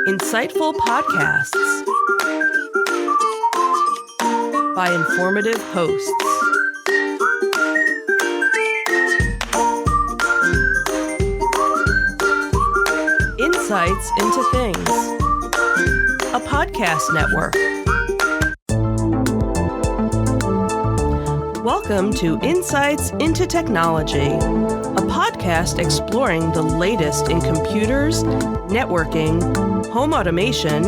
Insightful podcasts by informative hosts. Insights into Things, a podcast network. Welcome to Insights into Technology, a podcast exploring the latest in computers, networking, home automation,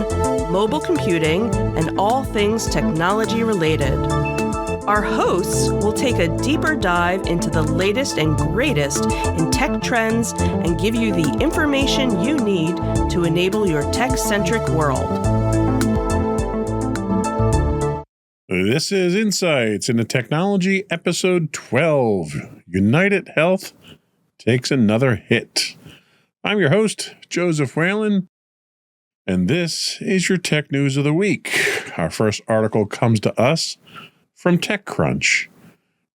mobile computing, and all things technology related. Our hosts will take a deeper dive into the latest and greatest in tech trends and give you the information you need to enable your tech-centric world. This is Insights into Technology, Episode 12. UnitedHealth takes another hit. I'm your host, Joseph Whalen, and this is your tech news of the week. Our first article comes to us from TechCrunch.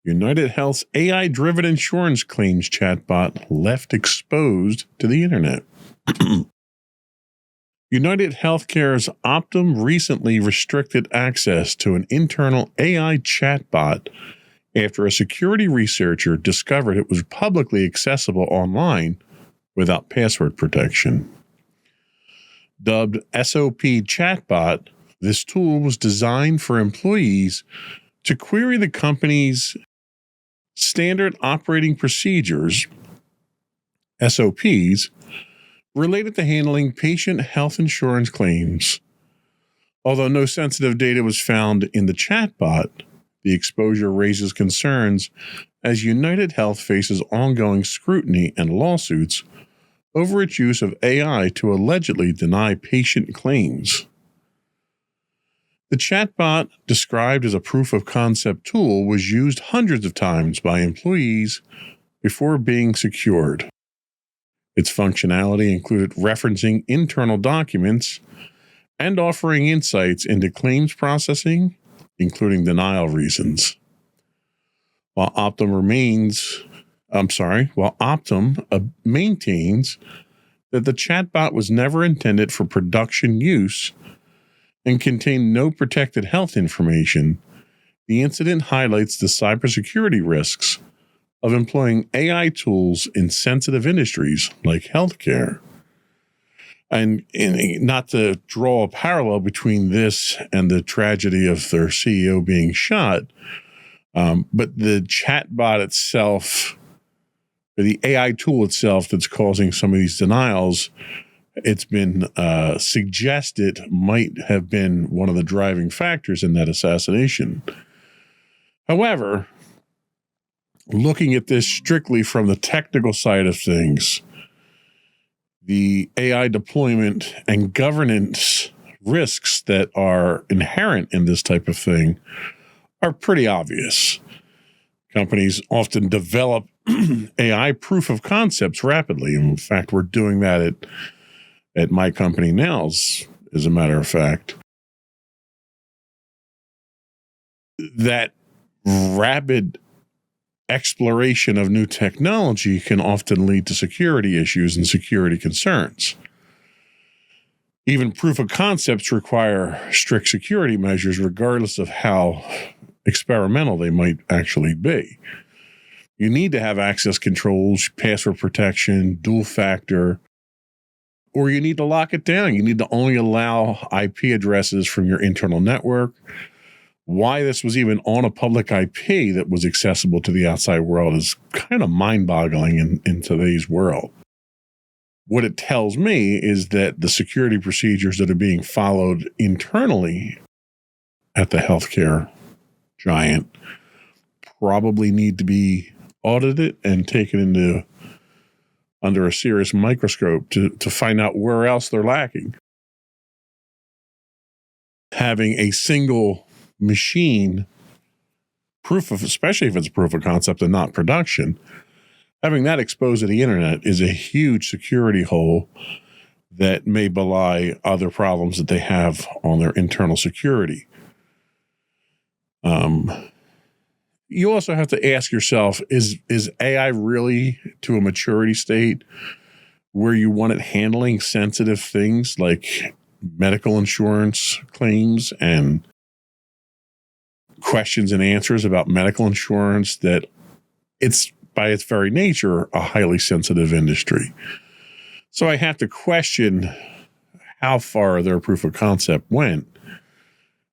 UnitedHealth's AI-driven insurance claims chatbot left exposed to the internet. UnitedHealthcare's Optum recently restricted access to an internal AI chatbot after a security researcher discovered it was publicly accessible online without password protection. Dubbed SOP Chatbot, this tool was designed for employees to query the company's standard operating procedures, SOPs, related to handling patient health insurance claims. Although no sensitive data was found in the chatbot, the exposure raises concerns as UnitedHealth faces ongoing scrutiny and lawsuits over its use of AI to allegedly deny patient claims. The chatbot, described as a proof-of-concept tool, was used hundreds of times by employees before being secured. Its functionality included referencing internal documents and offering insights into claims processing, including denial reasons. While Optum maintains that the chatbot was never intended for production use and contained no protected health information, the incident highlights the cybersecurity risks of employing AI tools in sensitive industries like healthcare. And not to draw a parallel between this and the tragedy of their CEO being shot, but the chatbot itself, the AI tool itself that's causing some of these denials, it's been suggested might have been one of the driving factors in that assassination. However, looking at this strictly from the technical side of things, the AI deployment and governance risks that are inherent in this type of thing are pretty obvious. Companies often develop AI proof of concepts rapidly. In fact, we're doing that at my company now, as a matter of fact. That rapid exploration of new technology can often lead to security issues and security concerns. Even proof of concepts require strict security measures, regardless of how experimental they might actually be. You need to have access controls, password protection, dual factor, or you need to lock it down. You need to only allow IP addresses from your internal network. Why this was even on a public IP that was accessible to the outside world is kind of mind-boggling in today's world. What it tells me is that the security procedures that are being followed internally at the healthcare giant probably need to be audited and taken under a serious microscope to find out where else they're lacking. Having a single machine especially if it's proof of concept and not production, having that exposed to the internet is a huge security hole that may belie other problems that they have on their internal security. You also have to ask yourself, is AI really to a maturity state where you want it handling sensitive things like medical insurance claims and questions and answers about medical insurance, that it's by its very nature a highly sensitive industry. So I have to question how far their proof of concept went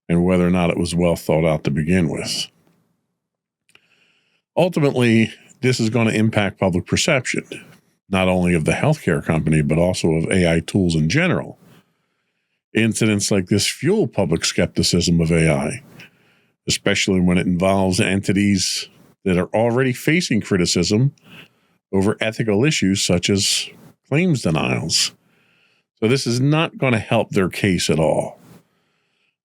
and whether or not it was well thought out to begin with. Ultimately, this is going to impact public perception, not only of the healthcare company, but also of AI tools in general. Incidents like this fuel public skepticism of AI, especially when it involves entities that are already facing criticism over ethical issues such as claims denials. So this is not going to help their case at all.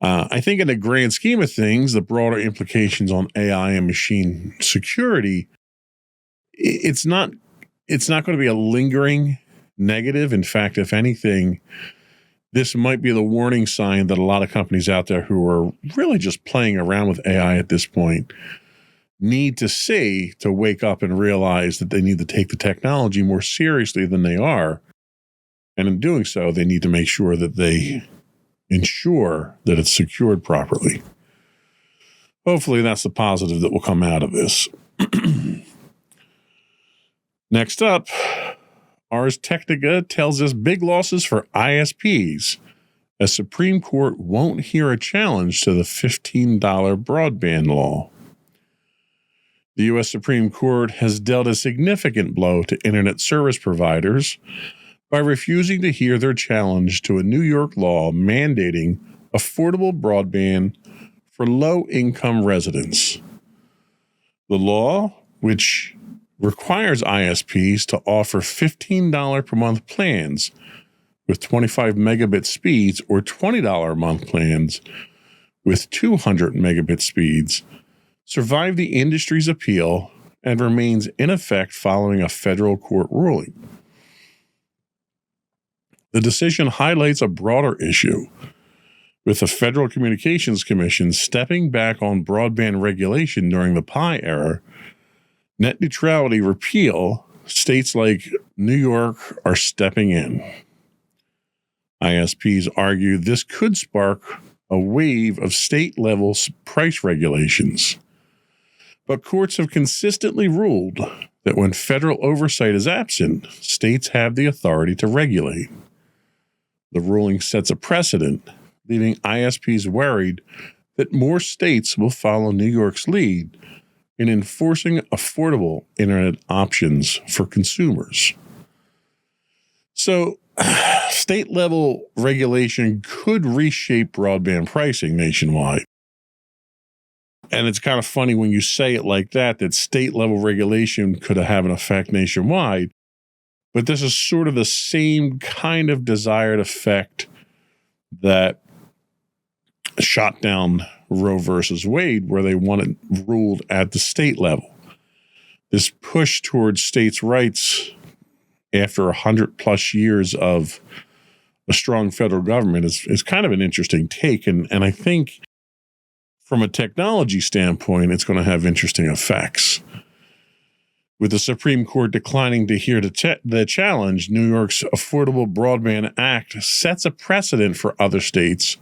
I think in the grand scheme of things, the broader implications on AI and machine security, it's not going to be a lingering negative. In fact, if anything, this might be the warning sign that a lot of companies out there who are really just playing around with AI at this point need to wake up and realize that they need to take the technology more seriously than they are. And in doing so, they need to make sure that they ensure that it's secured properly. Hopefully, that's the positive that will come out of this. Next up, Ars Technica tells us big losses for ISPs as Supreme Court won't hear a challenge to the $15 broadband law. The U.S. Supreme Court has dealt a significant blow to internet service providers by refusing to hear their challenge to a New York law mandating affordable broadband for low-income residents. The law, which requires ISPs to offer $15 per month plans with 25 megabit speeds or $20 a month plans with 200 megabit speeds, survived the industry's appeal and remains in effect following a federal court ruling. The decision highlights a broader issue, with the Federal Communications Commission stepping back on broadband regulation during the PI era. Net neutrality repeal, states like New York are stepping in. ISPs argue this could spark a wave of state-level price regulations. But courts have consistently ruled that when federal oversight is absent, states have the authority to regulate. The ruling sets a precedent, leaving ISPs worried that more states will follow New York's lead in enforcing affordable internet options for consumers. So, state-level regulation could reshape broadband pricing nationwide. And it's kind of funny when you say it like that state-level regulation could have an effect nationwide. But this is sort of the same kind of desired effect that shot down Roe versus Wade, where they want it ruled at the state level. This push towards states' rights after 100 plus years of a strong federal government is kind of an interesting take. And I think from a technology standpoint, it's going to have interesting effects. With the Supreme Court declining to hear the challenge, New York's Affordable Broadband Act sets a precedent for other states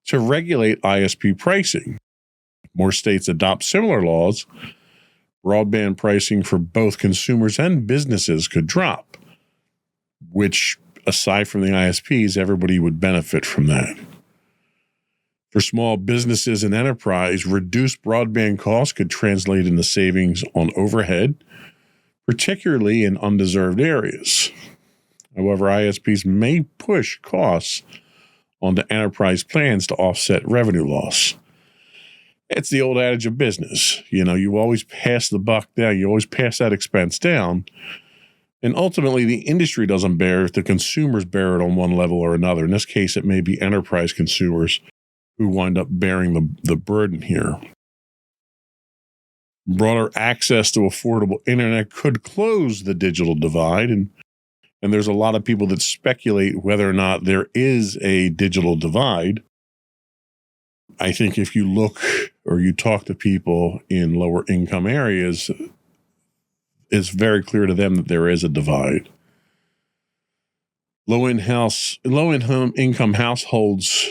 to regulate ISP pricing. If more states adopt similar laws, broadband pricing for both consumers and businesses could drop, which, aside from the ISPs, everybody would benefit from that. For small businesses and enterprise, reduced broadband costs could translate into savings on overhead, particularly in undeserved areas. However, ISPs may push costs onto enterprise plans to offset revenue loss. It's the old adage of business. You always pass the buck down. You always pass that expense down. And ultimately, the industry doesn't bear it. The consumers bear it on one level or another. In this case, it may be enterprise consumers who wind up bearing the burden here. Broader access to affordable internet could close the digital divide, and there's a lot of people that speculate whether or not there is a digital divide. I think if you look or you talk to people in lower income areas, it's very clear to them that there is a divide. Low-income households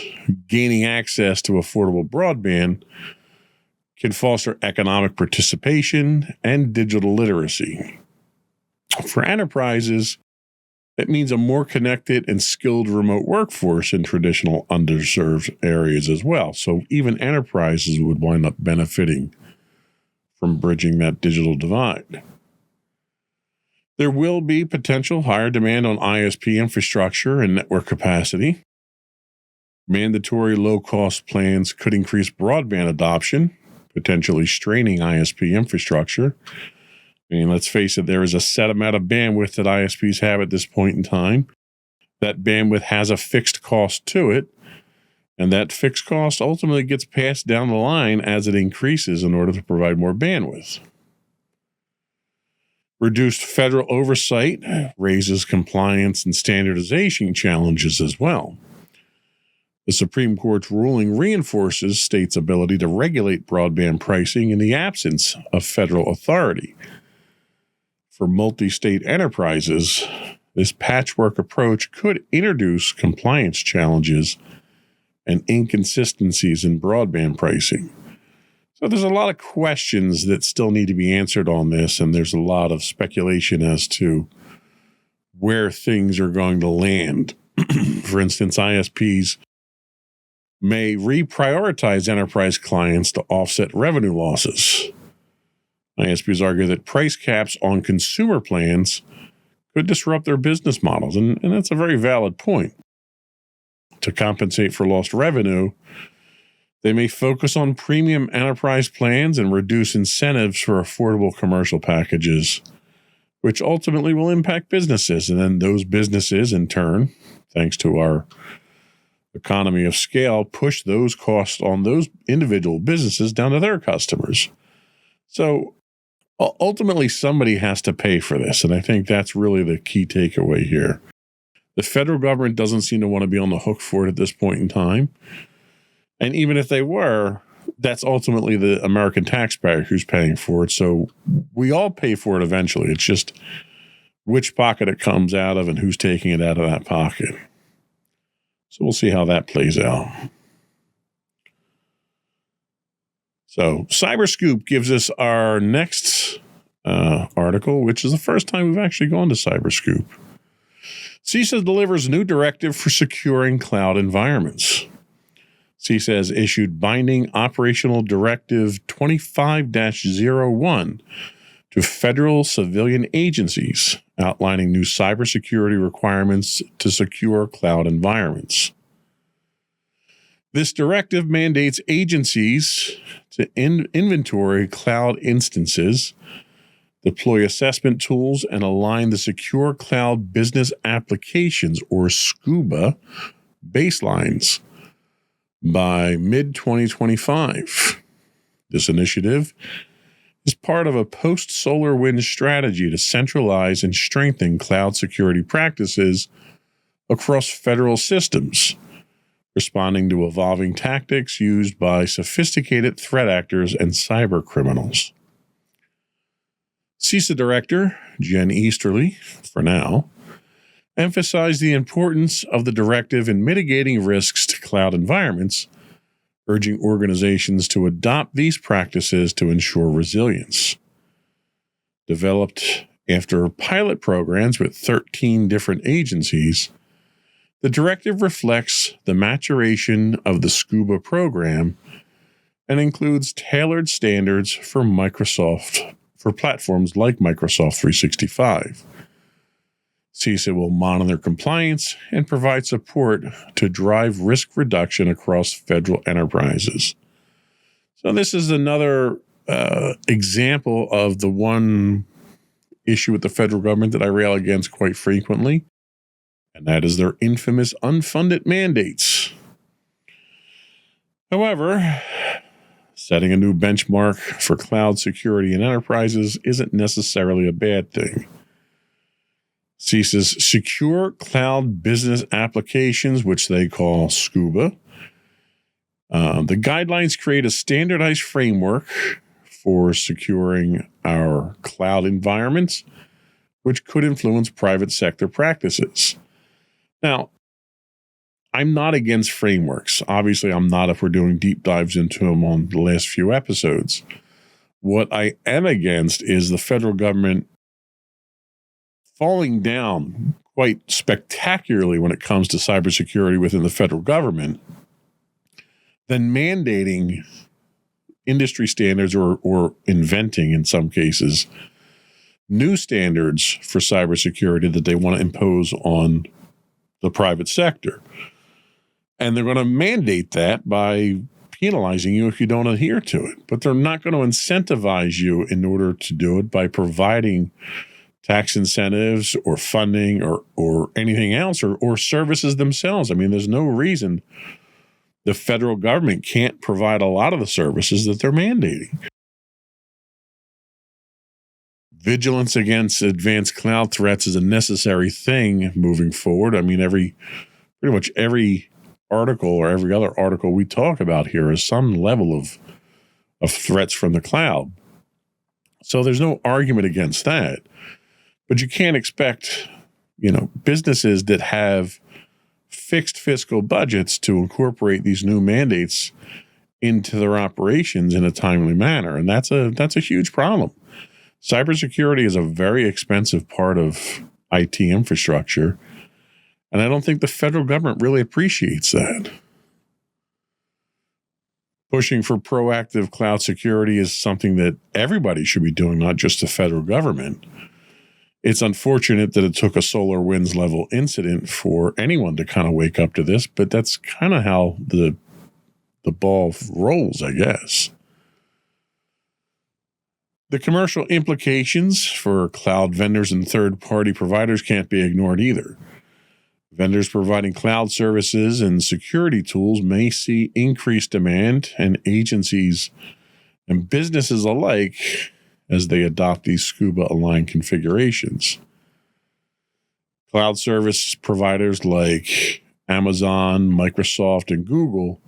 gaining access to affordable broadband can foster economic participation and digital literacy. For enterprises, it means a more connected and skilled remote workforce in traditional underserved areas as well. So even enterprises would wind up benefiting from bridging that digital divide. There will be potential higher demand on ISP infrastructure and network capacity. Mandatory low-cost plans could increase broadband adoption, potentially straining ISP infrastructure. I mean, let's face it, there is a set amount of bandwidth that ISPs have at this point in time. That bandwidth has a fixed cost to it, and that fixed cost ultimately gets passed down the line as it increases in order to provide more bandwidth. Reduced federal oversight raises compliance and standardization challenges as well. The Supreme Court's ruling reinforces states' ability to regulate broadband pricing in the absence of federal authority. For multi-state enterprises, this patchwork approach could introduce compliance challenges and inconsistencies in broadband pricing. So there's a lot of questions that still need to be answered on this, and there's a lot of speculation as to where things are going to land. For instance, ISPs may reprioritize enterprise clients to offset revenue losses. ISPs argue that price caps on consumer plans could disrupt their business models, and that's a very valid point. To compensate for lost revenue, they may focus on premium enterprise plans and reduce incentives for affordable commercial packages, which ultimately will impact businesses. And then those businesses, in turn, thanks to our economy of scale, push those costs on those individual businesses down to their customers. So ultimately, somebody has to pay for this. And I think that's really the key takeaway here. The federal government doesn't seem to want to be on the hook for it at this point in time. And even if they were, that's ultimately the American taxpayer who's paying for it. So we all pay for it eventually. It's just which pocket it comes out of and who's taking it out of that pocket. So we'll see how that plays out. So Cyberscoop gives us our next article, which is the first time we've actually gone to Cyberscoop. CISA delivers new directive for securing cloud environments. CISA has issued binding Operational Directive 25-01 to federal civilian agencies, outlining new cybersecurity requirements to secure cloud environments. This directive mandates agencies to inventory cloud instances, deploy assessment tools, and align the Secure Cloud Business Applications, or SCUBA, baselines by mid-2025. This initiative is part of a post-SolarWinds strategy to centralize and strengthen cloud security practices across federal systems, responding to evolving tactics used by sophisticated threat actors and cyber criminals. CISA Director Jen Easterly, for now, emphasized the importance of the directive in mitigating risks to cloud environments, urging organizations to adopt these practices to ensure resilience. Developed after pilot programs with 13 different agencies, the directive reflects the maturation of the SCUBA program and includes tailored standards for platforms like Microsoft 365. CISA will monitor compliance and provide support to drive risk reduction across federal enterprises. So this is another example of the one issue with the federal government that I rail against quite frequently, and that is their infamous unfunded mandates. However, setting a new benchmark for cloud security in enterprises isn't necessarily a bad thing. CISA's Secure Cloud Business Applications, which they call SCUBA. The guidelines create a standardized framework for securing our cloud environments, which could influence private sector practices. Now, I'm not against frameworks. Obviously, I'm not if we're doing deep dives into them on the last few episodes. What I am against is the federal government falling down quite spectacularly when it comes to cybersecurity within the federal government, then mandating industry standards or inventing, in some cases, new standards for cybersecurity that they want to impose on the private sector. And they're going to mandate that by penalizing you if you don't adhere to it. But they're not going to incentivize you in order to do it by providing tax incentives or funding or anything else or services themselves. I mean, there's no reason the federal government can't provide a lot of the services that they're mandating. Vigilance against advanced cloud threats is a necessary thing moving forward. I mean, pretty much every article or every other article we talk about here is some level of threats from the cloud. So there's no argument against that. But you can't expect, businesses that have fixed fiscal budgets to incorporate these new mandates into their operations in a timely manner. And that's a huge problem. Cybersecurity is a very expensive part of IT infrastructure. And I don't think the federal government really appreciates that. Pushing for proactive cloud security is something that everybody should be doing, not just the federal government. It's unfortunate that it took a SolarWinds level incident for anyone to kind of wake up to this, but that's kind of how the ball rolls, I guess. The commercial implications for cloud vendors and third-party providers can't be ignored either. Vendors providing cloud services and security tools may see increased demand, and agencies and businesses alike as they adopt these SCUBA-aligned configurations. Cloud service providers like Amazon, Microsoft, and Google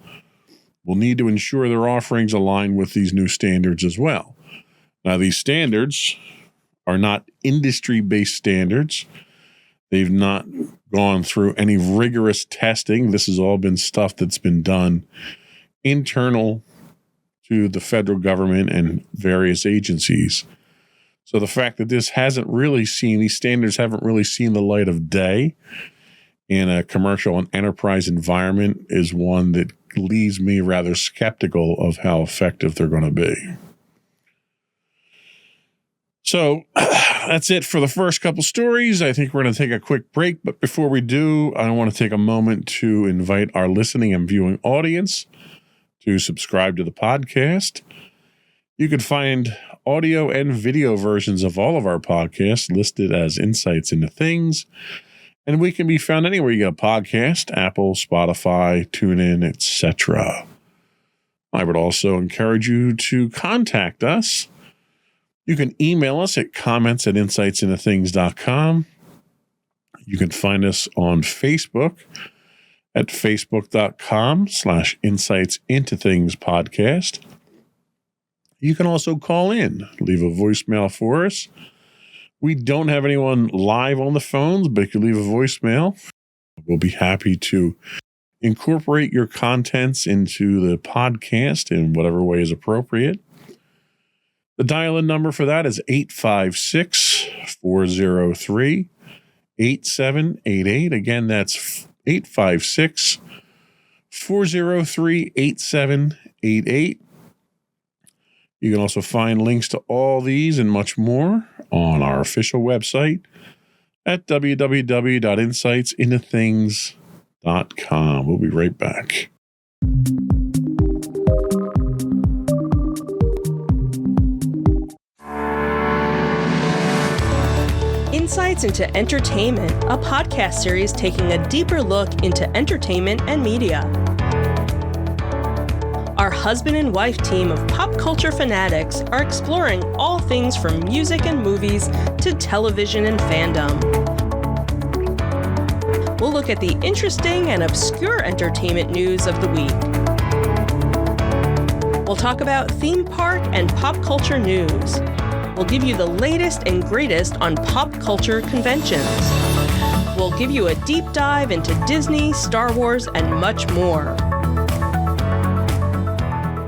will need to ensure their offerings align with these new standards as well. Now, these standards are not industry-based standards. They've not gone through any rigorous testing. This has all been stuff that's been done internal to the federal government and various agencies. So the fact that these standards haven't really seen the light of day in a commercial and enterprise environment is one that leaves me rather skeptical of how effective they're going to be. So that's it for the first couple stories. I think we're going to take a quick break. But before we do, I want to take a moment to invite our listening and viewing audience to subscribe to the podcast. You can find audio and video versions of all of our podcasts listed as Insights into Things. And we can be found anywhere you get a podcast, Apple, Spotify, TuneIn, etc. I would also encourage you to contact us. You can email us at comments@insightsintothings.com. You can find us on Facebook at facebook.com/insightsintothingspodcast. You can also call in, leave a voicemail for us. We don't have anyone live on the phones, but if you leave a voicemail, we'll be happy to incorporate your contents into the podcast in whatever way is appropriate. The dial-in number for that is 856-403-8788. Again, that's 856-403-8788. You can also find links to all these and much more on our official website at www.insightsintothings.com. We'll be right back. Insights into Entertainment, a podcast series taking a deeper look into entertainment and media. Our husband and wife team of pop culture fanatics are exploring all things from music and movies to television and fandom. We'll look at the interesting and obscure entertainment news of the week. We'll talk about theme park and pop culture news. We'll give you the latest and greatest on pop culture conventions. We'll give you a deep dive into Disney, Star Wars, and much more.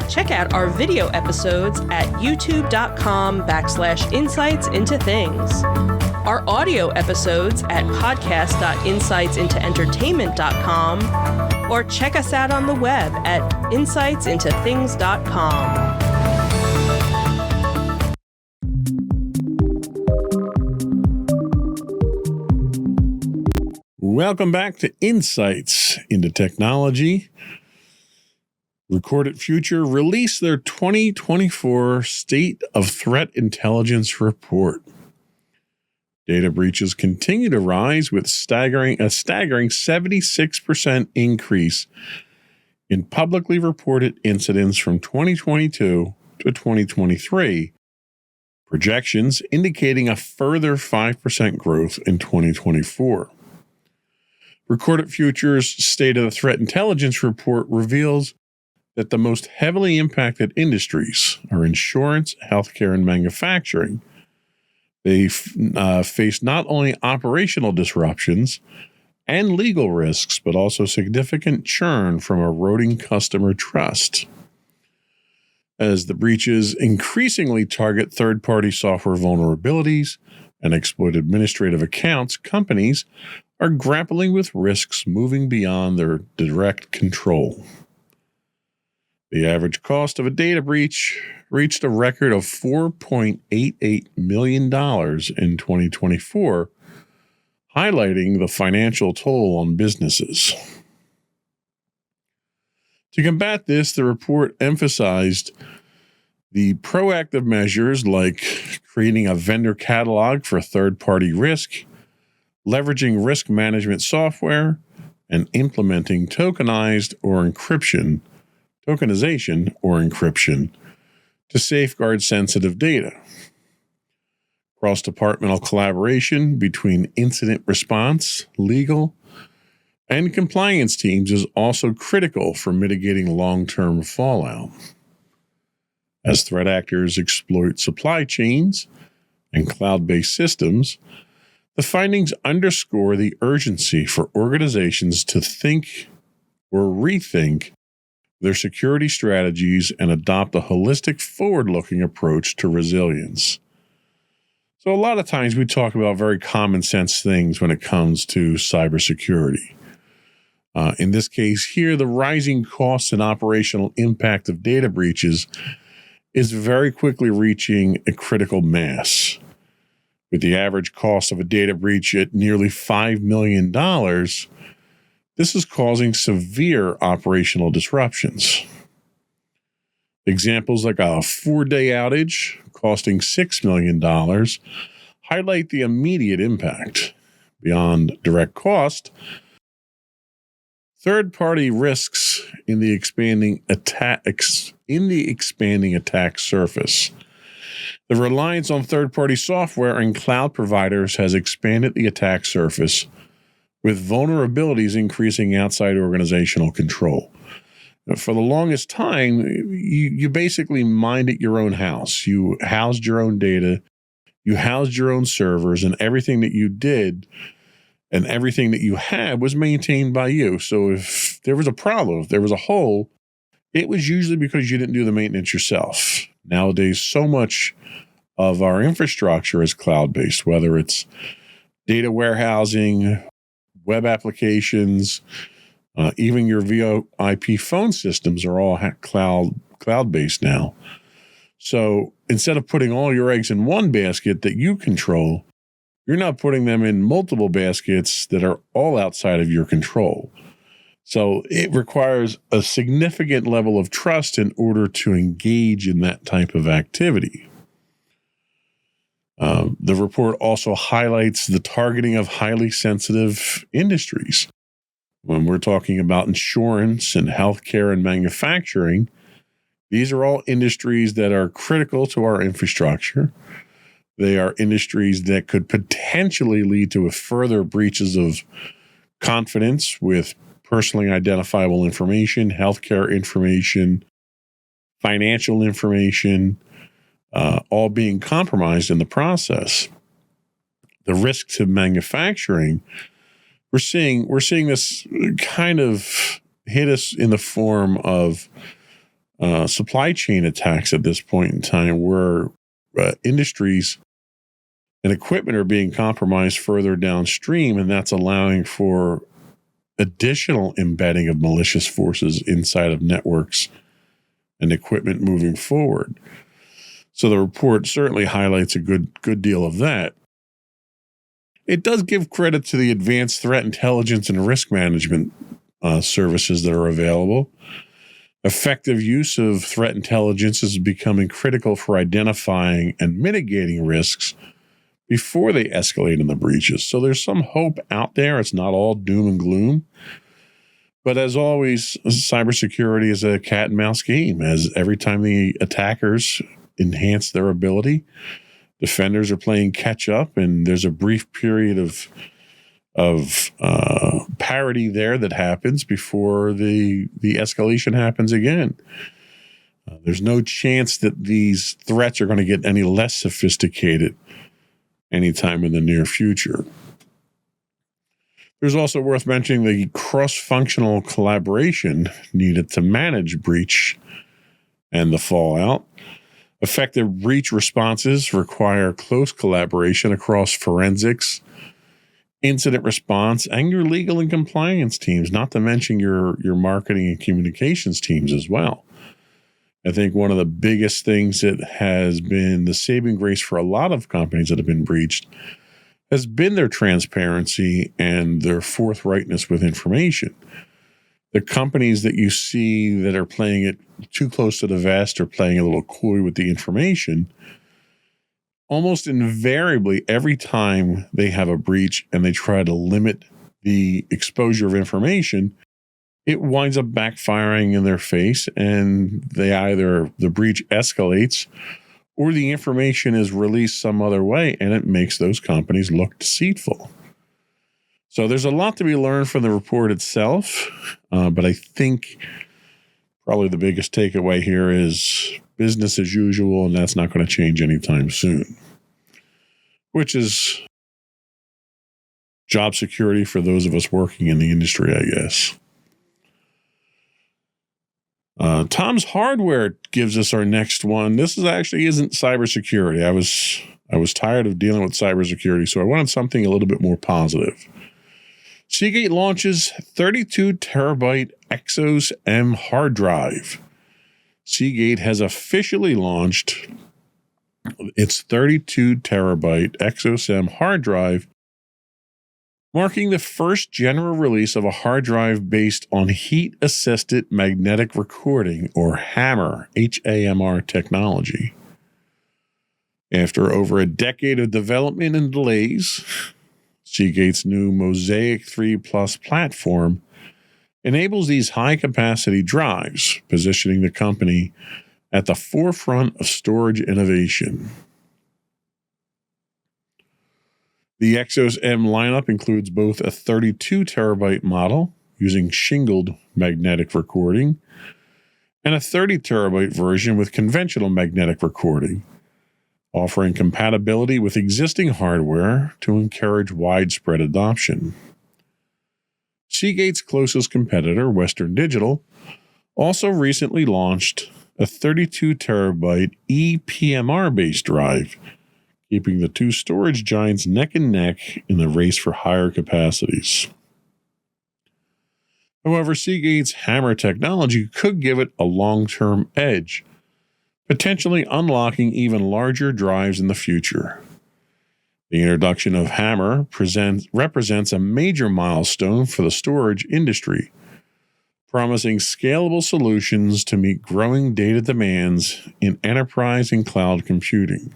Check out our video episodes at youtube.com/insightsintothings. Our audio episodes at podcast.insightsintoentertainment.com, or check us out on the web at insightsintothings.com. Welcome back to Insights into Technology. Recorded Future released their 2024 State of Threat Intelligence Report. Data breaches continue to rise with a staggering 76% increase in publicly reported incidents from 2022 to 2023. Projections indicating a further 5% growth in 2024. Recorded Future's State of the Threat Intelligence Report reveals that the most heavily impacted industries are insurance, healthcare, and manufacturing. They face not only operational disruptions and legal risks, but also significant churn from eroding customer trust. As the breaches increasingly target third-party software vulnerabilities and exploit administrative accounts, companies are grappling with risks moving beyond their direct control. The average cost of a data breach reached a record of $4.88 million in 2024, highlighting the financial toll on businesses. To combat this, the report emphasized the proactive measures like creating a vendor catalog for third-party risk, leveraging risk management software, and implementing tokenization or encryption to safeguard sensitive data. Cross-departmental collaboration between incident response, legal, and compliance teams is also critical for mitigating long-term fallout. As threat actors exploit supply chains and cloud-based systems, the findings underscore the urgency for organizations to think or rethink their security strategies and adopt a holistic, forward-looking approach to resilience. So a lot of times we talk about very common sense things when it comes to cybersecurity. In this case here, the rising costs and operational impact of data breaches is very quickly reaching a critical mass. With the average cost of a data breach at nearly $5 million, this is causing severe operational disruptions. Examples like a 4-day outage costing $6 million highlight the immediate impact. Beyond direct cost, third-party risks in the expanding attack surface. The reliance on third-party software and cloud providers has expanded the attack surface, with vulnerabilities increasing outside organizational control. For the longest time, you basically minded your own house. You housed your own data, you housed your own servers, and everything that you did and everything that you had was maintained by you. So if there was a problem, if there was a hole, it was usually because you didn't do the maintenance yourself. Nowadays, so much of our infrastructure is cloud-based, whether it's data warehousing, web applications, even your VoIP phone systems are all cloud-based now. So instead of putting all your eggs in one basket that you control, you're now putting them in multiple baskets that are all outside of your control. So it requires a significant level of trust in order to engage in that type of activity. The report also highlights the targeting of highly sensitive industries. When we're talking about insurance and healthcare and manufacturing, these are all industries that are critical to our infrastructure. They are industries that could potentially lead to further breaches of confidence with personally identifiable information, healthcare information, financial information, all being compromised in the process. The risk to manufacturing we're seeing this kind of hit us in the form of supply chain attacks at this point in time, where industries and equipment are being compromised further downstream, and that's allowing for additional embedding of malicious forces inside of networks and equipment moving forward. So the report certainly highlights a good deal of that. It does give credit to the advanced threat intelligence and risk management services that are available. Effective use of threat intelligence is becoming critical for identifying and mitigating risks before they escalate in the breaches. So there's some hope out there. It's not all doom and gloom. But as always, cybersecurity is a cat and mouse game, as every time the attackers enhance their ability, defenders are playing catch up, and there's a brief period of parity there that happens before the escalation happens again. There's no chance that these threats are going to get any less sophisticated anytime in the near future. There's also worth mentioning the cross-functional collaboration needed to manage breach and the fallout. Effective breach responses require close collaboration across forensics, incident response, and your legal and compliance teams, not to mention your marketing and communications teams as well. I think one of the biggest things that has been the saving grace for a lot of companies that have been breached has been their transparency and their forthrightness with information. The companies that you see that are playing it too close to the vest or playing a little coy with the information, almost invariably, every time they have a breach and they try to limit the exposure of information, it winds up backfiring in their face, and the breach escalates or the information is released some other way, and it makes those companies look deceitful. So there's a lot to be learned from the report itself, but I think probably the biggest takeaway here is business as usual, and that's not going to change anytime soon, which is job security for those of us working in the industry, I guess. Tom's Hardware gives us our next one. This isn't cybersecurity. I was tired of dealing with cybersecurity, so I wanted something a little bit more positive. Seagate launches 32 terabyte Exos M hard drive. Seagate has officially launched its 32 terabyte Exos M hard drive, marking the first general release of a hard drive based on heat-assisted magnetic recording, or HAMR, HAMR technology. After over a decade of development and delays, Seagate's new Mosaic 3 Plus platform enables these high-capacity drives, positioning the company at the forefront of storage innovation. The Exos M lineup includes both a 32 terabyte model using shingled magnetic recording and a 30 terabyte version with conventional magnetic recording, offering compatibility with existing hardware to encourage widespread adoption. Seagate's closest competitor, Western Digital, also recently launched a 32 terabyte ePMR-based drive, keeping the two storage giants neck and neck in the race for higher capacities. However, Seagate's HAMR technology could give it a long-term edge, potentially unlocking even larger drives in the future. The introduction of HAMR represents a major milestone for the storage industry, promising scalable solutions to meet growing data demands in enterprise and cloud computing.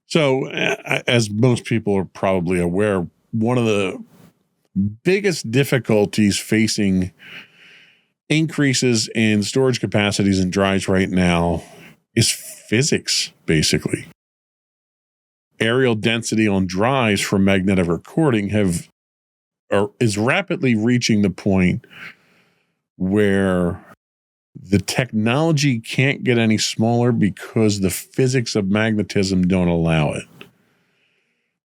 So, as most people are probably aware, one of the biggest difficulties facing increases in storage capacities and drives right now is physics, basically. Areal density on drives for magnetic recording is rapidly reaching the point where the technology can't get any smaller because the physics of magnetism don't allow it.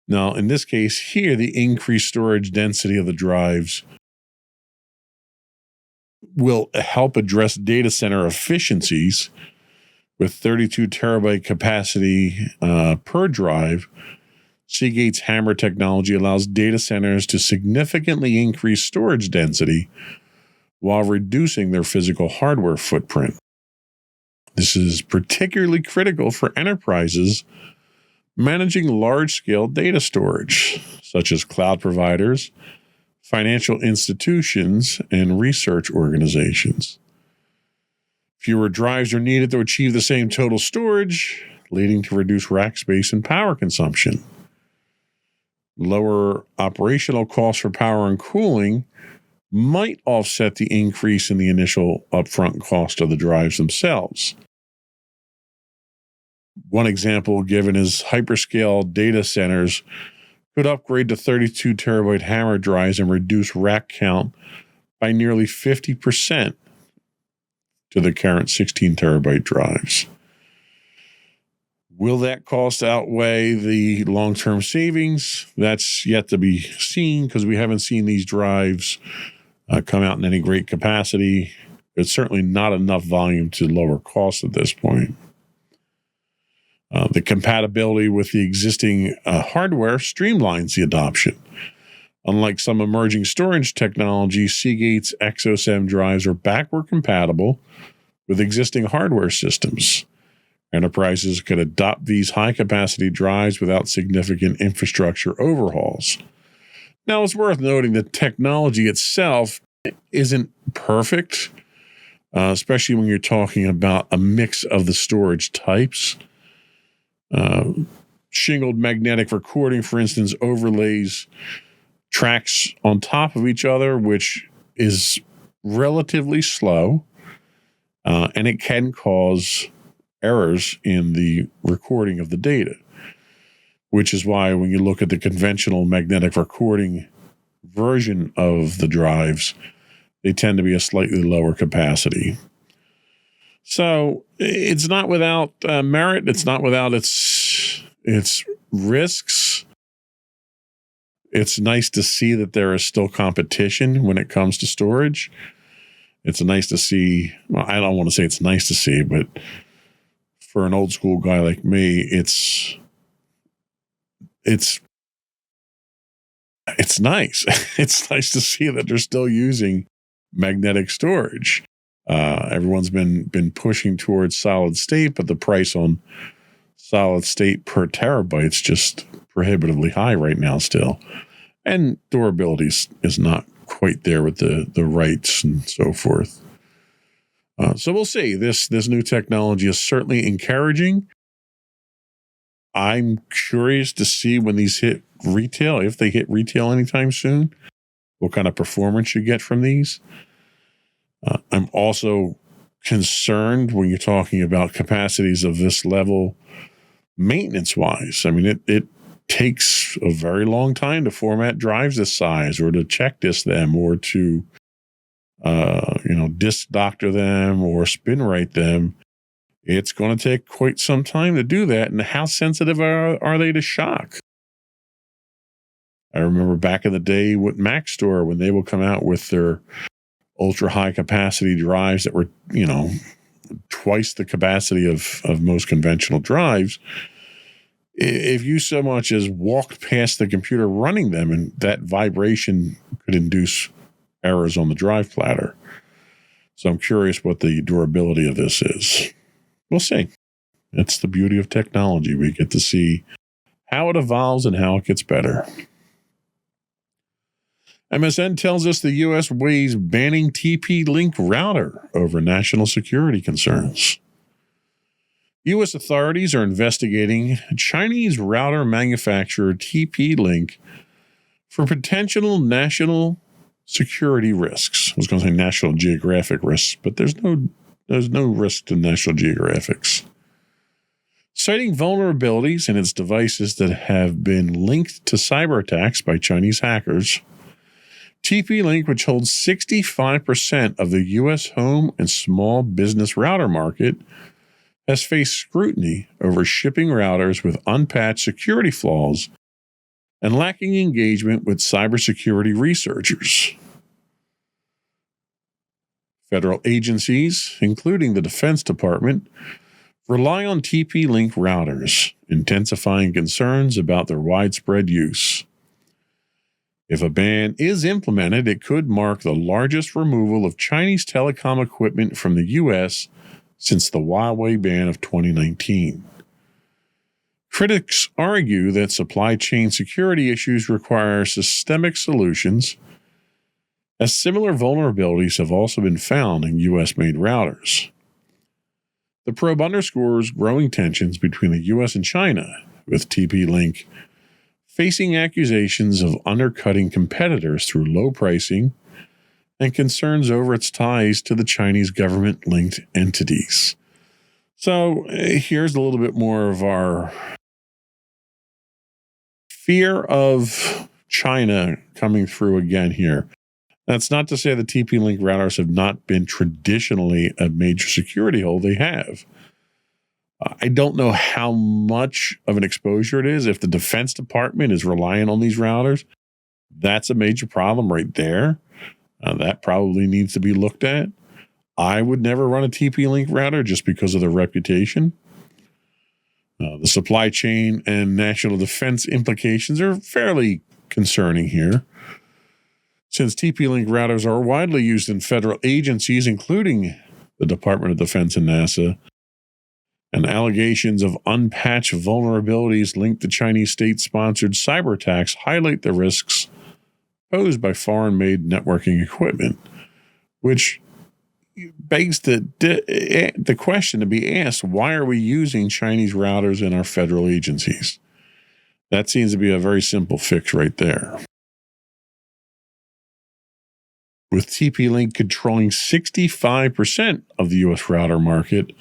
Now, in this case here, the increased storage density of the drives will help address data center efficiencies. With 32 terabyte capacity per drive, Seagate's HAMR technology allows data centers to significantly increase storage density while reducing their physical hardware footprint. This is particularly critical for enterprises managing large-scale data storage, such as cloud providers, financial institutions, and research organizations. Fewer drives are needed to achieve the same total storage, leading to reduced rack space and power consumption. Lower operational costs for power and cooling might offset the increase in the initial upfront cost of the drives themselves. One example given is hyperscale data centers could upgrade to 32 terabyte HAMR drives and reduce rack count by nearly 50% to the current 16 terabyte drives. Will that cost outweigh the long-term savings? That's yet to be seen because we haven't seen these drives come out in any great capacity. It's certainly not enough volume to lower costs at this point. The compatibility with the existing hardware streamlines the adoption. Unlike some emerging storage technologies, Seagate's XOSM drives are backward compatible with existing hardware systems. Enterprises could adopt these high-capacity drives without significant infrastructure overhauls. Now, it's worth noting that technology itself isn't perfect, especially when you're talking about a mix of the storage types. Shingled magnetic recording, for instance, overlays tracks on top of each other, which is relatively slow, and it can cause errors in the recording of the data, which is why when you look at the conventional magnetic recording version of the drives, they tend to be a slightly lower capacity. So it's not without merit. It's not without its risks. It's nice to see that there is still competition when it comes to storage. It's nice to see. Well, I don't want to say it's nice to see, but for an old school guy like me, it's nice. It's nice to see that they're still using magnetic storage. Everyone's been pushing towards solid state, but the price on solid state per terabyte is just prohibitively high right now still. And durability is not quite there with the writes and so forth. So we'll see. This new technology is certainly encouraging. I'm curious to see when these hit retail, if they hit retail anytime soon, what kind of performance you get from these. I'm also concerned when you're talking about capacities of this level, maintenance-wise. I mean, it takes a very long time to format drives this size, or to check disk them, or to disk doctor them, or spin write them. It's going to take quite some time to do that. And how sensitive are they to shock? I remember back in the day with Mac Store, when they would come out with their ultra high capacity drives that were, twice the capacity of most conventional drives. If you so much as walked past the computer running them, and that vibration could induce errors on the drive platter. So I'm curious what the durability of this is. We'll see. It's the beauty of technology. We get to see how it evolves and how it gets better. MSN tells us the U.S. weighs banning TP-Link router over national security concerns. U.S. authorities are investigating Chinese router manufacturer TP-Link for potential national security risks. I was going to say National Geographic risks, but there's no risk to National Geographics. Citing vulnerabilities in its devices that have been linked to cyber attacks by Chinese hackers, TP-Link, which holds 65% of the U.S. home and small business router market, has faced scrutiny over shipping routers with unpatched security flaws and lacking engagement with cybersecurity researchers. Federal agencies, including the Defense Department, rely on TP-Link routers, intensifying concerns about their widespread use. If a ban is implemented, it could mark the largest removal of Chinese telecom equipment from the U.S. since the Huawei ban of 2019. Critics argue that supply chain security issues require systemic solutions, as similar vulnerabilities have also been found in U.S.-made routers. The probe underscores growing tensions between the U.S. and China, with TP-Link facing accusations of undercutting competitors through low pricing and concerns over its ties to the Chinese government-linked entities. So here's a little bit more of our fear of China coming through again here. That's not to say the TP-Link routers have not been traditionally a major security hole. They have. I don't know how much of an exposure it is. If the Defense Department is relying on these routers, that's a major problem right there. That probably needs to be looked at. I would never run a TP-Link router just because of their reputation. The supply chain and national defense implications are fairly concerning here. Since TP-Link routers are widely used in federal agencies, including the Department of Defense and NASA, and allegations of unpatched vulnerabilities linked to Chinese state-sponsored cyber attacks highlight the risks posed by foreign-made networking equipment, which begs the question to be asked, why are we using Chinese routers in our federal agencies? That seems to be a very simple fix right there. With TP-Link controlling 65% of the U.S. router market,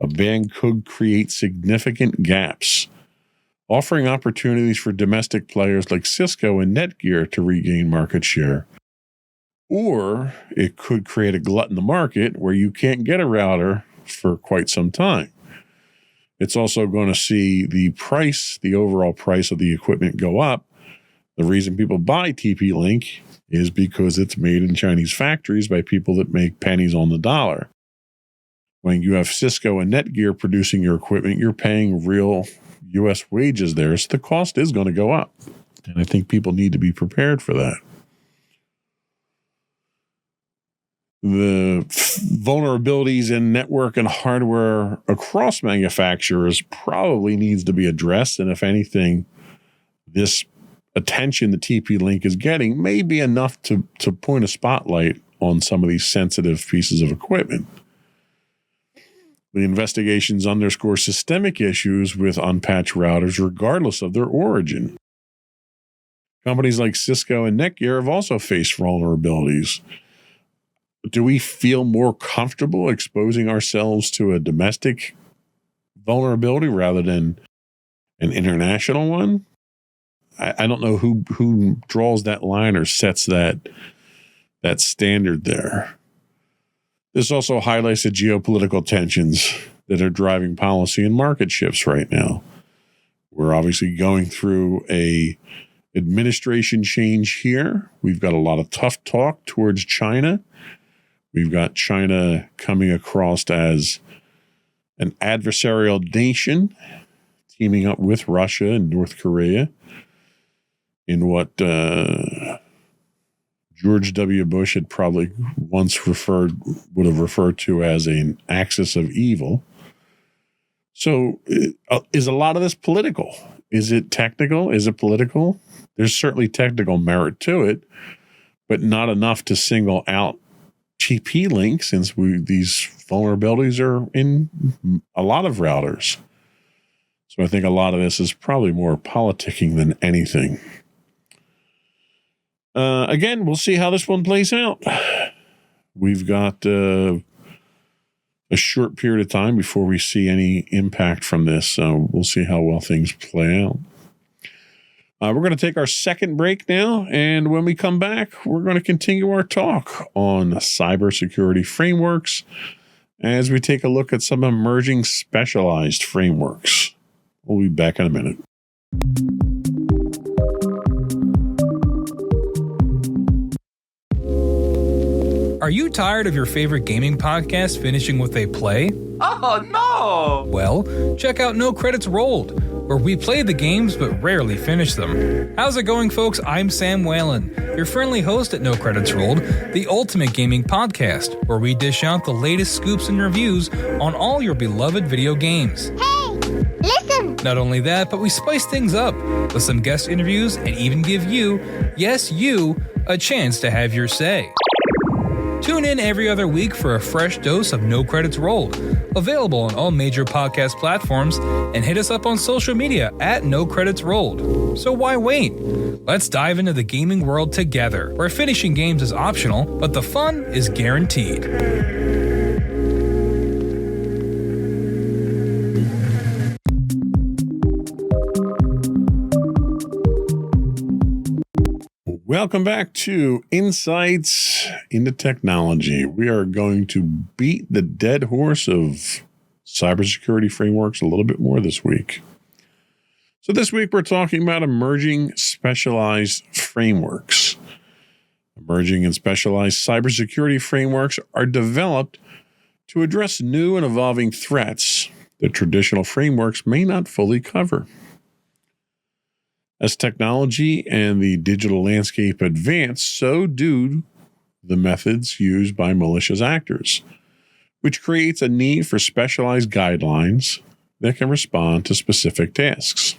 a ban could create significant gaps, offering opportunities for domestic players like Cisco and Netgear to regain market share. Or it could create a glut in the market where you can't get a router for quite some time. It's also going to see the overall price of the equipment go up. The reason people buy TP-Link is because it's made in Chinese factories by people that make pennies on the dollar. When you have Cisco and Netgear producing your equipment, you're paying real U.S. wages there, so the cost is going to go up. And I think people need to be prepared for that. The vulnerabilities in network and hardware across manufacturers probably needs to be addressed, and if anything, this attention the TP-Link is getting may be enough to point a spotlight on some of these sensitive pieces of equipment. The investigations underscore systemic issues with unpatched routers regardless of their origin. Companies like Cisco and Netgear have also faced vulnerabilities. Do we feel more comfortable exposing ourselves to a domestic vulnerability rather than an international one? I don't know who draws that line or sets that standard there. This also highlights the geopolitical tensions that are driving policy and market shifts right now. We're obviously going through a administration change here. We've got a lot of tough talk towards China. We've got China coming across as an adversarial nation, teaming up with Russia and North Korea in what George W. Bush had probably once would have referred to as an axis of evil. So is a lot of this political? Is it technical? Is it political? There's certainly technical merit to it, but not enough to single out TP-Link since these vulnerabilities are in a lot of routers. So I think a lot of this is probably more politicking than anything. Again, we'll see how this one plays out. We've got a short period of time before we see any impact from this, so we'll see how well things play out. We're going to take our second break now, and when we come back, we're going to continue our talk on cybersecurity frameworks as we take a look at some emerging specialized frameworks. We'll be back in a minute. Are you tired of your favorite gaming podcast finishing with a play? Oh, no! Well, check out No Credits Rolled, where we play the games but rarely finish them. How's it going, folks? I'm Sam Whalen, your friendly host at No Credits Rolled, the ultimate gaming podcast, where we dish out the latest scoops and reviews on all your beloved video games. Hey, listen! Not only that, but we spice things up with some guest interviews and even give you, yes, you, a chance to have your say. Tune in every other week for a fresh dose of No Credits Rolled, available on all major podcast platforms, and hit us up on social media at No Credits Rolled. So why wait? Let's dive into the gaming world together, where finishing games is optional, but the fun is guaranteed. Welcome back to Insights into Technology. We are going to beat the dead horse of cybersecurity frameworks a little bit more this week. So this week we're talking about emerging specialized frameworks. Emerging and specialized cybersecurity frameworks are developed to address new and evolving threats that traditional frameworks may not fully cover. As technology and the digital landscape advance, so do the methods used by malicious actors, which creates a need for specialized guidelines that can respond to specific tasks.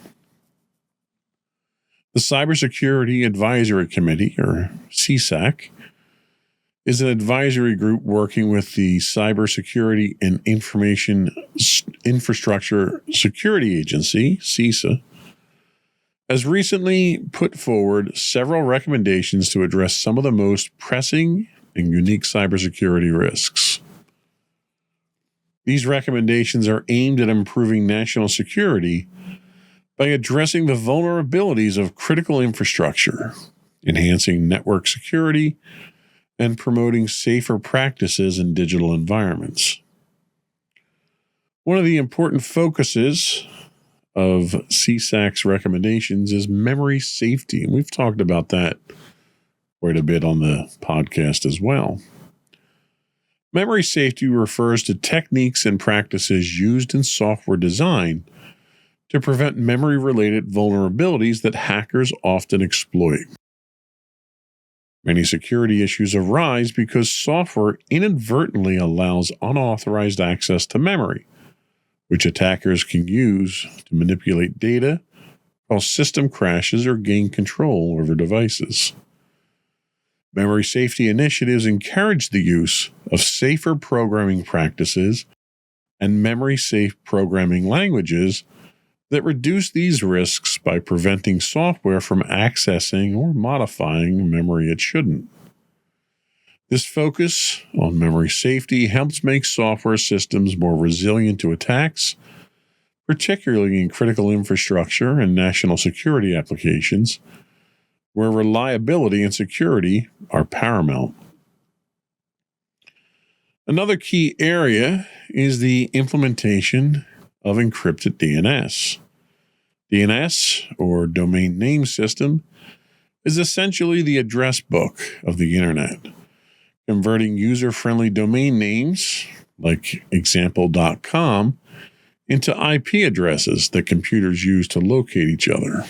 The Cybersecurity Advisory Committee, or CSAC, is an advisory group working with the Cybersecurity and Information Infrastructure Security Agency, CISA, has recently put forward several recommendations to address some of the most pressing and unique cybersecurity risks. These recommendations are aimed at improving national security by addressing the vulnerabilities of critical infrastructure, enhancing network security, and promoting safer practices in digital environments. One of the important focuses of CSAC's recommendations is memory safety. And we've talked about that quite a bit on the podcast as well. Memory safety refers to techniques and practices used in software design to prevent memory-related vulnerabilities that hackers often exploit. Many security issues arise because software inadvertently allows unauthorized access to memory, which attackers can use to manipulate data, cause system crashes, or gain control over devices. Memory safety initiatives encourage the use of safer programming practices and memory-safe programming languages that reduce these risks by preventing software from accessing or modifying memory it shouldn't. This focus on memory safety helps make software systems more resilient to attacks, particularly in critical infrastructure and national security applications, where reliability and security are paramount. Another key area is the implementation of encrypted DNS. DNS, or Domain Name System, is essentially the address book of the Internet, converting user-friendly domain names, like example.com, into IP addresses that computers use to locate each other.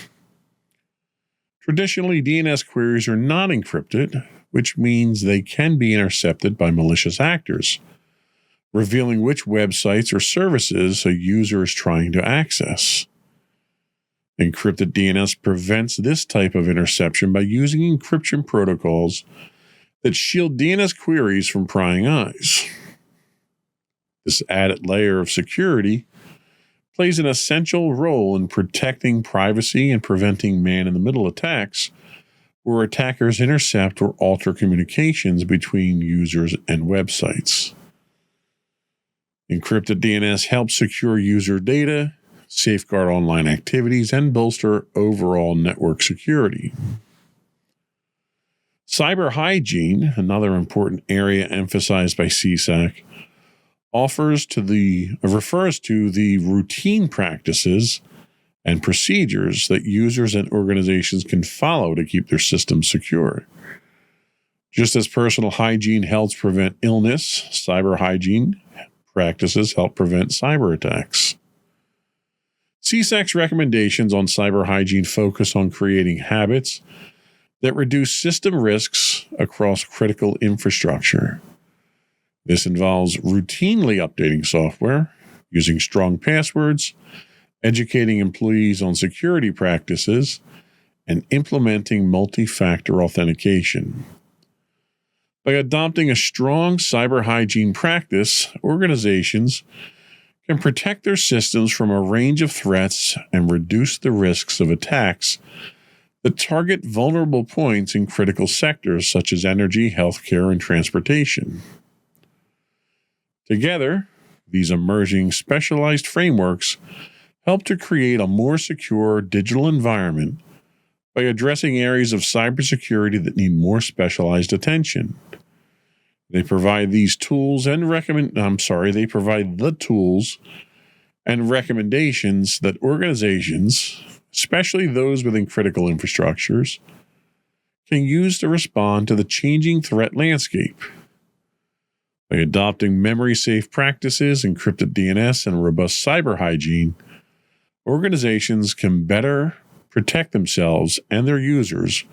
Traditionally, DNS queries are not encrypted, which means they can be intercepted by malicious actors, revealing which websites or services a user is trying to access. Encrypted DNS prevents this type of interception by using encryption protocols that shield DNS queries from prying eyes. This added layer of security plays an essential role in protecting privacy and preventing man-in-the-middle attacks, where attackers intercept or alter communications between users and websites. Encrypted DNS helps secure user data, safeguard online activities, and bolster overall network security. Cyber hygiene, another important area emphasized by CSAC, refers to the routine practices and procedures that users and organizations can follow to keep their systems secure. Just as personal hygiene helps prevent illness, cyber hygiene practices help prevent cyber attacks. CSAC's recommendations on cyber hygiene focus on creating habits that reduce system risks across critical infrastructure. This involves routinely updating software, using strong passwords, educating employees on security practices, and implementing multi-factor authentication. By adopting a strong cyber hygiene practice, organizations can protect their systems from a range of threats and reduce the risks of attacks that target vulnerable points in critical sectors such as energy, healthcare, and transportation. Together, these emerging specialized frameworks help to create a more secure digital environment by addressing areas of cybersecurity that need more specialized attention. They provide the tools and recommendations that organizations, especially those within critical infrastructures, can use to respond to the changing threat landscape. By adopting memory-safe practices, encrypted DNS, and robust cyber hygiene, organizations can better protect themselves and their users,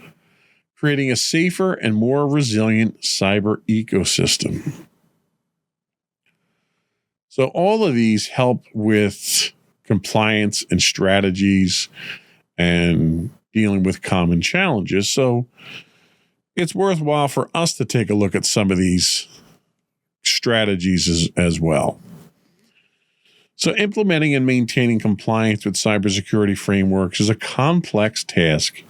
creating a safer and more resilient cyber ecosystem. So all of these help with compliance and strategies and dealing with common challenges. So it's worthwhile for us to take a look at some of these strategies as well. So implementing and maintaining compliance with cybersecurity frameworks is a complex task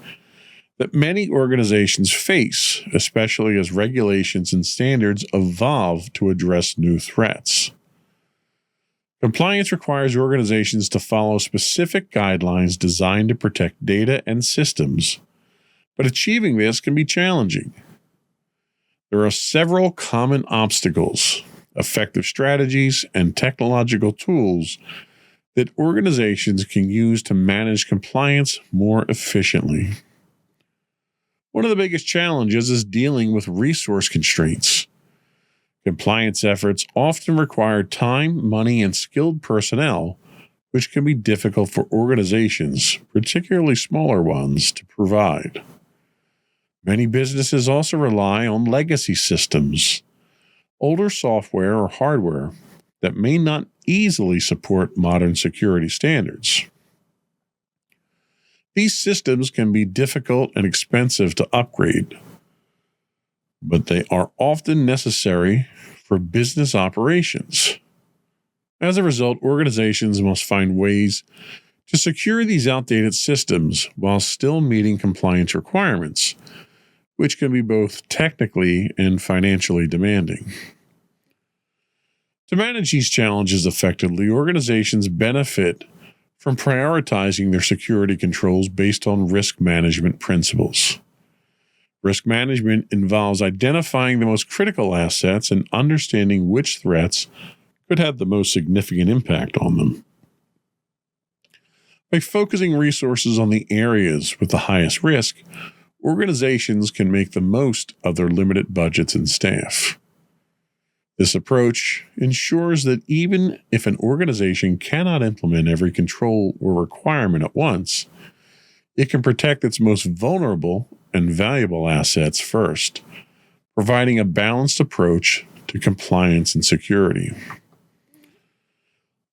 that many organizations face, especially as regulations and standards evolve to address new threats. Compliance requires organizations to follow specific guidelines designed to protect data and systems, but achieving this can be challenging. There are several common obstacles, effective strategies, and technological tools that organizations can use to manage compliance more efficiently. One of the biggest challenges is dealing with resource constraints. Compliance efforts often require time, money, and skilled personnel, which can be difficult for organizations, particularly smaller ones, to provide. Many businesses also rely on legacy systems, older software or hardware that may not easily support modern security standards. These systems can be difficult and expensive to upgrade, but they are often necessary for business operations. As a result, organizations must find ways to secure these outdated systems while still meeting compliance requirements, which can be both technically and financially demanding. To manage these challenges effectively, organizations benefit from prioritizing their security controls based on risk management principles. Risk management involves identifying the most critical assets and understanding which threats could have the most significant impact on them. By focusing resources on the areas with the highest risk, organizations can make the most of their limited budgets and staff. This approach ensures that even if an organization cannot implement every control or requirement at once, it can protect its most vulnerable and valuable assets first, providing a balanced approach to compliance and security.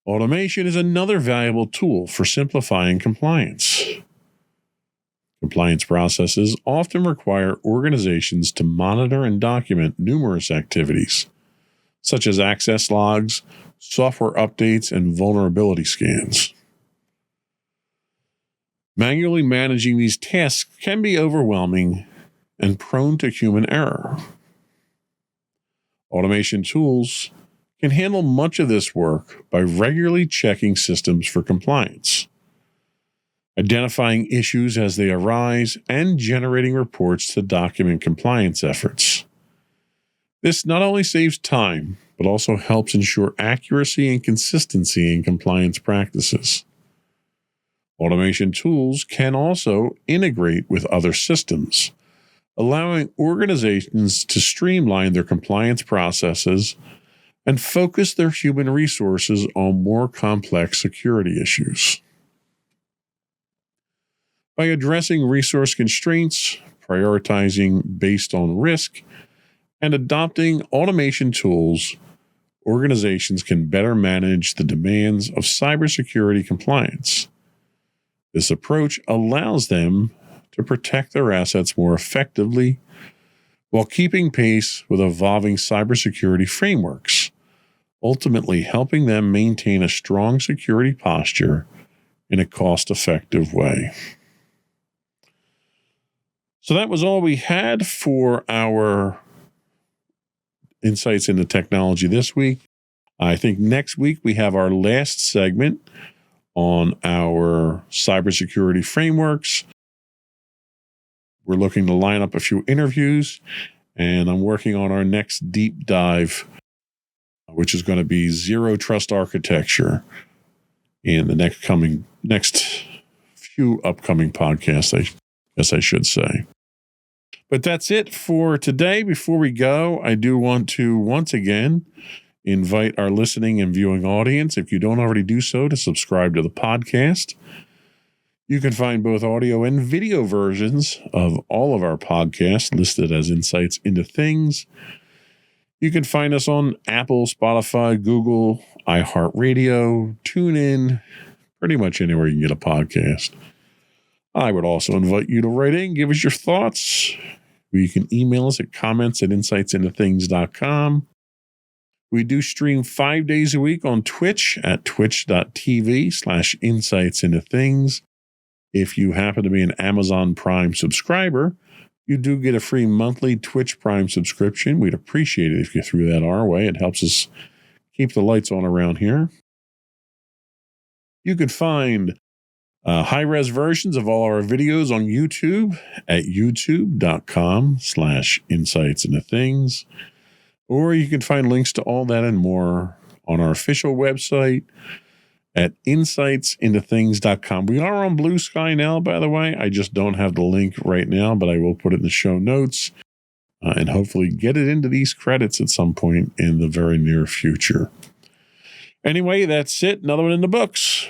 Automation is another valuable tool for simplifying compliance. Compliance processes often require organizations to monitor and document numerous activities, such as access logs, software updates, and vulnerability scans. Manually managing these tasks can be overwhelming and prone to human error. Automation tools can handle much of this work by regularly checking systems for compliance, identifying issues as they arise, and generating reports to document compliance efforts. This not only saves time, but also helps ensure accuracy and consistency in compliance practices. Automation tools can also integrate with other systems, allowing organizations to streamline their compliance processes and focus their human resources on more complex security issues. By addressing resource constraints, prioritizing based on risk, and adopting automation tools, organizations can better manage the demands of cybersecurity compliance. This approach allows them to protect their assets more effectively while keeping pace with evolving cybersecurity frameworks, ultimately helping them maintain a strong security posture in a cost-effective way. So that was all we had for our insights into technology this week. I think next week we have our last segment on our cybersecurity frameworks. We're looking to line up a few interviews, and I'm working on our next deep dive, which is going to be zero trust architecture in the next few upcoming podcasts, I should say. But that's it for today. Before we go, I do want to once again invite our listening and viewing audience, if you don't already do so, to subscribe to the podcast. You can find both audio and video versions of all of our podcasts listed as Insights into Things. You can find us on Apple, Spotify, Google, iHeartRadio, TuneIn, pretty much anywhere you can get a podcast. I would also invite you to write in, give us your thoughts. You can email us at comments@insightsintothings.com. We do stream 5 days a week on Twitch at twitch.tv/insightsintothings. If you happen to be an Amazon Prime subscriber, you do get a free monthly Twitch Prime subscription. We'd appreciate it if you threw that our way. It helps us keep the lights on around here. You can find high-res versions of all our videos on YouTube at youtube.com/insightsintothings. Or you can find links to all that and more on our official website at insightsintothings.com. We are on Blue Sky now, by the way. I just don't have the link right now, but I will put it in the show notes and hopefully get it into these credits at some point in the very near future. Anyway, that's it. Another one in the books.